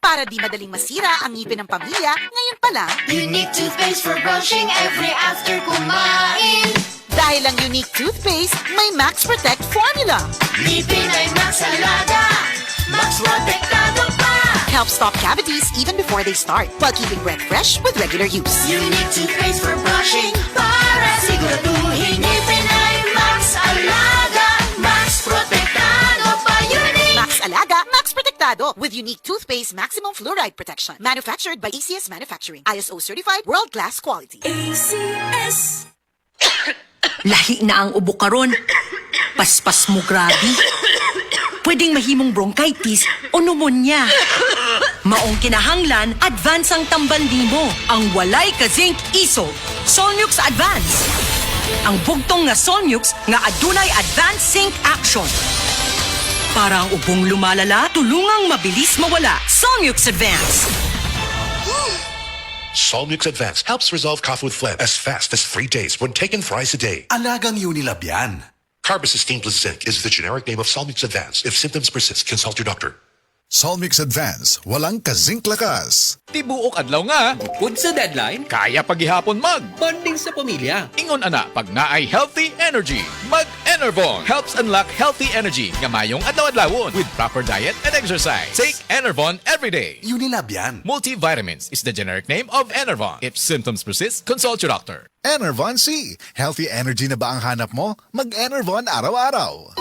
Para di madaling masira ang ngipin ng pamilya, ngayon pa lang, Unique toothpaste for brushing every after kumain. dahil ang unique toothpaste, may Max Protect formula. Ngipin ay Max Alaga, Max Protectado pa. Helps stop cavities even before they start, while keeping breath fresh with regular use. Unique toothpaste for brushing para siguraduhin ngipin ay Max Alaga, Max Protectado pa. Unique. Max Alaga, Max Protectado with unique toothpaste maximum fluoride protection. Manufactured by ACS Manufacturing. ISO certified world-class quality. ACS. Lahi na ang ubo karon. Paspas mo grabe. Pwedeng mahimong bronchitis o pneumonia. Maong kinahanglan, advance ang tambandi mo. Ang walay ka zinc iso, Solmux Advance. Ang bugtong nga Solmux nga adunay advanced zinc action. Para ang ubong lumalala, tulungang mabilis mawala. Solmux Advance. Solmux Advance helps resolve cough with phlegm as fast as 3 days when taken thrice a day. Alagang Unilab yan. Carbamazepine plus zinc is the generic name of Solmux Advance. If symptoms persist, consult your doctor. Solmix Advance, walang kazink lakas. Tibuok adlaw nga, Bukod sa deadline, kaya paghihapon mag. bonding sa pamilya. Ingon ana, pag naay healthy energy, mag-Enervon helps unlock healthy energy nga mayong adlaw-adlawon with proper diet and exercise. Take Enervon every day. Unilab yan. Multivitamins is the generic name of Enervon. If symptoms persist, consult your doctor. Enervon C. Healthy energy na ba ang hanap mo? Mag-Enervon araw-araw.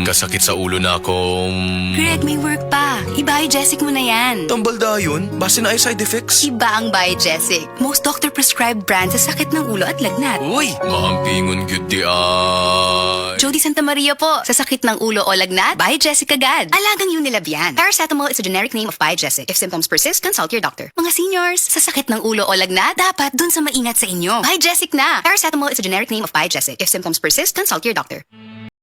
Kasakit sa ulo na akong... Greg, may work pa. I-Biogesic mo na yan. Tambal da yun? Base na ay side effects. Iba ang Biogesic. Most doctor-prescribed brand sa sakit ng ulo at lagnat. Uy! Mahampingon gyud di ay. Jody Santa Maria po. Sa sakit ng ulo o lagnat, Biogesic agad. Alagang Unilab yan. Paracetamol is a generic name of Biogesic. If symptoms persist, consult your doctor. Mga seniors, sa sakit ng ulo o lagnat, dapat dun sa maingat sa inyo. Biogesic na. Paracetamol is a generic name of Biogesic. If symptoms persist, consult your doctor.